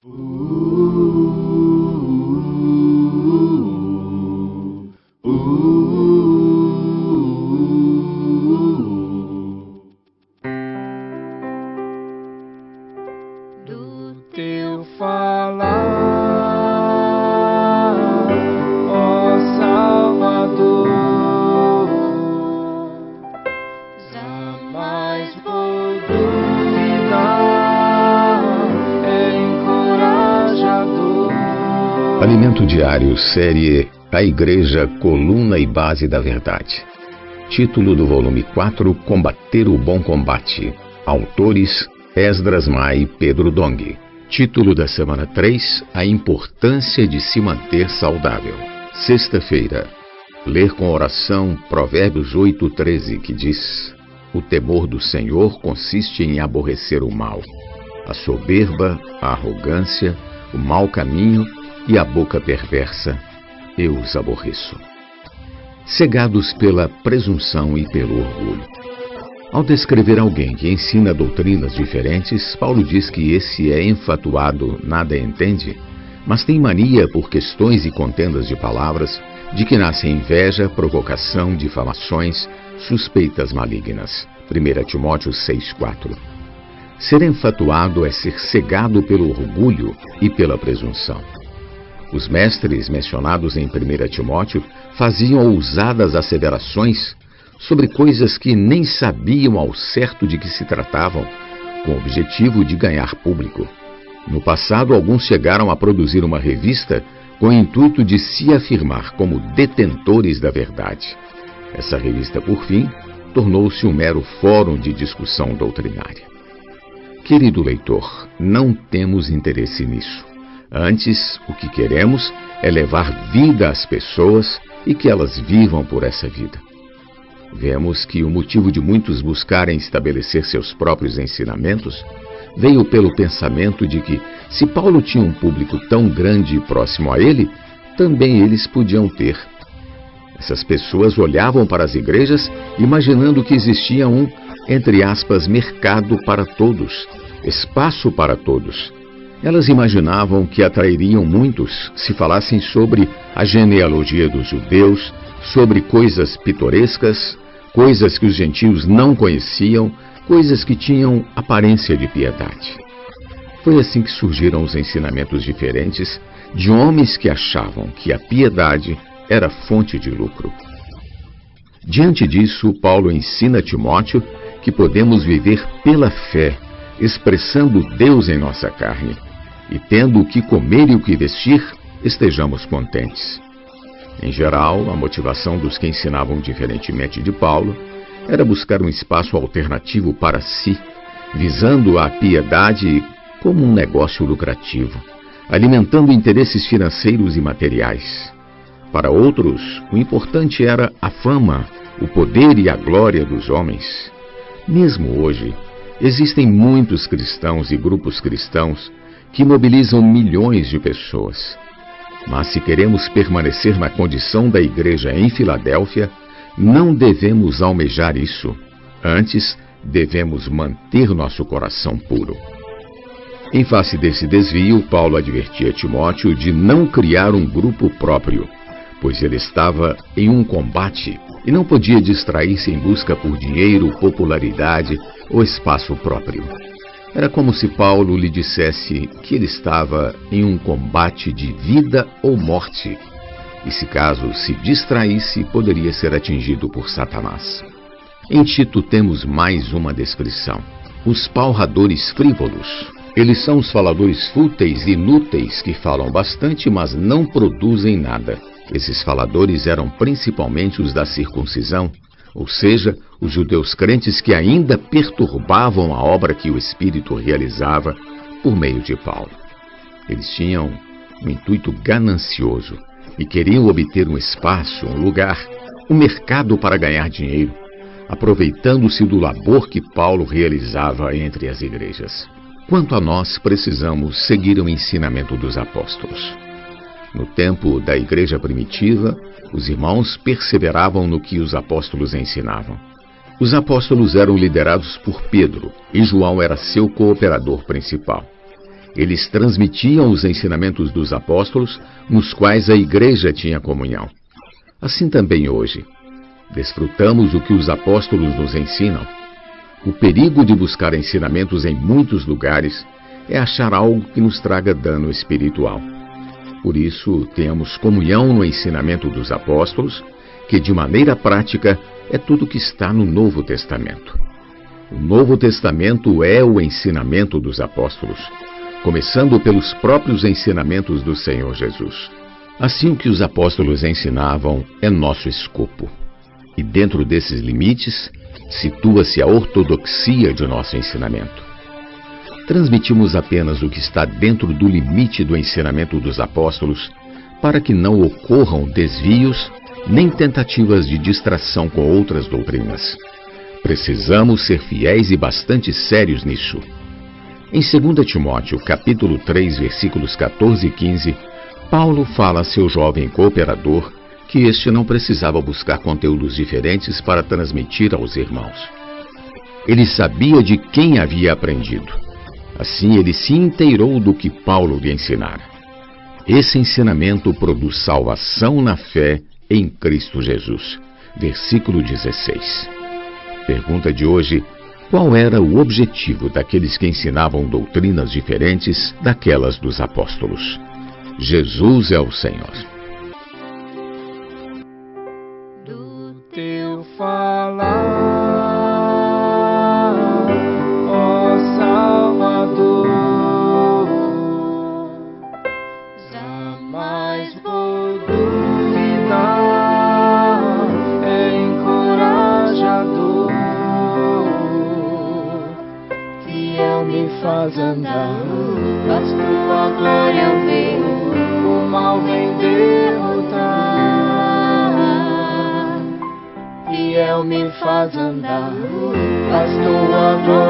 Do teu falar, ó Salvador, jamais vou duvidar, é encorajador. Alimento Diário, série A Igreja, Coluna e Base da Verdade. Título do volume 4, Combater o Bom Combate. Autores, Esdras Mai e Pedro Dong. Título da semana 3, A Importância de se manter saudável. Sexta-feira. Ler com oração Provérbios 8:13, que diz: O temor do Senhor consiste em aborrecer o mal, a soberba, a arrogância, o mau caminho e a boca perversa, eu os aborreço. Cegados pela presunção e pelo orgulho. Ao descrever alguém que ensina doutrinas diferentes, Paulo diz que esse é enfatuado, nada entende, mas tem mania por questões e contendas de palavras, de que nasce inveja, provocação, difamações, suspeitas malignas. 1 Timóteo 6:4. Ser enfatuado é ser cegado pelo orgulho e pela presunção. Os mestres mencionados em 1 Timóteo faziam ousadas asseverações sobre coisas que nem sabiam ao certo de que se tratavam, com o objetivo de ganhar público. No passado, alguns chegaram a produzir uma revista com o intuito de se afirmar como detentores da verdade. Essa revista, por fim, tornou-se um mero fórum de discussão doutrinária. Querido leitor, não temos interesse nisso. Antes, o que queremos é levar vida às pessoas e que elas vivam por essa vida. Vemos que o motivo de muitos buscarem estabelecer seus próprios ensinamentos veio pelo pensamento de que, se Paulo tinha um público tão grande e próximo a ele, também eles podiam ter. Essas pessoas olhavam para as igrejas imaginando que existia um, entre aspas, mercado para todos, espaço para todos. Elas imaginavam que atrairiam muitos se falassem sobre a genealogia dos judeus, sobre coisas pitorescas, coisas que os gentios não conheciam, coisas que tinham aparência de piedade. Foi assim que surgiram os ensinamentos diferentes de homens que achavam que a piedade era fonte de lucro. Diante disso, Paulo ensina a Timóteo que podemos viver pela fé, expressando Deus em nossa carne, e tendo o que comer e o que vestir, estejamos contentes. Em geral, a motivação dos que ensinavam diferentemente de Paulo era buscar um espaço alternativo para si, visando a piedade como um negócio lucrativo, alimentando interesses financeiros e materiais. Para outros, o importante era a fama, o poder e a glória dos homens. Mesmo hoje, existem muitos cristãos e grupos cristãos que mobilizam milhões de pessoas. Mas se queremos permanecer na condição da igreja em Filadélfia, não devemos almejar isso. Antes, devemos manter nosso coração puro. Em face desse desvio, Paulo advertia Timóteo de não criar um grupo próprio, pois ele estava em um combate e não podia distrair-se em busca por dinheiro, popularidade ou espaço próprio. Era como se Paulo lhe dissesse que ele estava em um combate de vida ou morte, e se caso se distraísse, poderia ser atingido por Satanás. Em Tito temos mais uma descrição: os palradores frívolos. Eles são os faladores fúteis e inúteis que falam bastante, mas não produzem nada. Esses faladores eram principalmente os da circuncisão, ou seja, os judeus crentes que ainda perturbavam a obra que o Espírito realizava por meio de Paulo. Eles tinham um intuito ganancioso e queriam obter um espaço, um lugar, um mercado para ganhar dinheiro, aproveitando-se do labor que Paulo realizava entre as igrejas. Quanto a nós, precisamos seguir o ensinamento dos apóstolos. No tempo da igreja primitiva, os irmãos perseveravam no que os apóstolos ensinavam. Os apóstolos eram liderados por Pedro, e João era seu cooperador principal. Eles transmitiam os ensinamentos dos apóstolos, nos quais a igreja tinha comunhão. Assim também hoje. Desfrutamos o que os apóstolos nos ensinam. O perigo de buscar ensinamentos em muitos lugares é achar algo que nos traga dano espiritual. Por isso, tenhamos comunhão no ensinamento dos apóstolos, que de maneira prática é tudo o que está no Novo Testamento. O Novo Testamento é o ensinamento dos apóstolos, começando pelos próprios ensinamentos do Senhor Jesus. Assim, o que os apóstolos ensinavam é nosso escopo. E dentro desses limites, situa-se a ortodoxia de nosso ensinamento. Transmitimos apenas o que está dentro do limite do ensinamento dos apóstolos, para que não ocorram desvios nem tentativas de distração com outras doutrinas. Precisamos ser fiéis e bastante sérios nisso. Em 2 Timóteo, capítulo 3, versículos 14 e 15, Paulo fala a seu jovem cooperador que este não precisava buscar conteúdos diferentes para transmitir aos irmãos. Ele sabia de quem havia aprendido. Assim, ele se inteirou do que Paulo lhe ensinara. Esse ensinamento produz salvação na fé em Cristo Jesus. Versículo 16. Pergunta de hoje: qual era o objetivo daqueles que ensinavam doutrinas diferentes daquelas dos apóstolos? Jesus é o Senhor. Do teu falar, ó Salvador, jamais vou duvidar, é encorajador, fiel me faz andar, faz tua glória ver, o mal vem derrotar. Fiel me faz andar, faz tua glória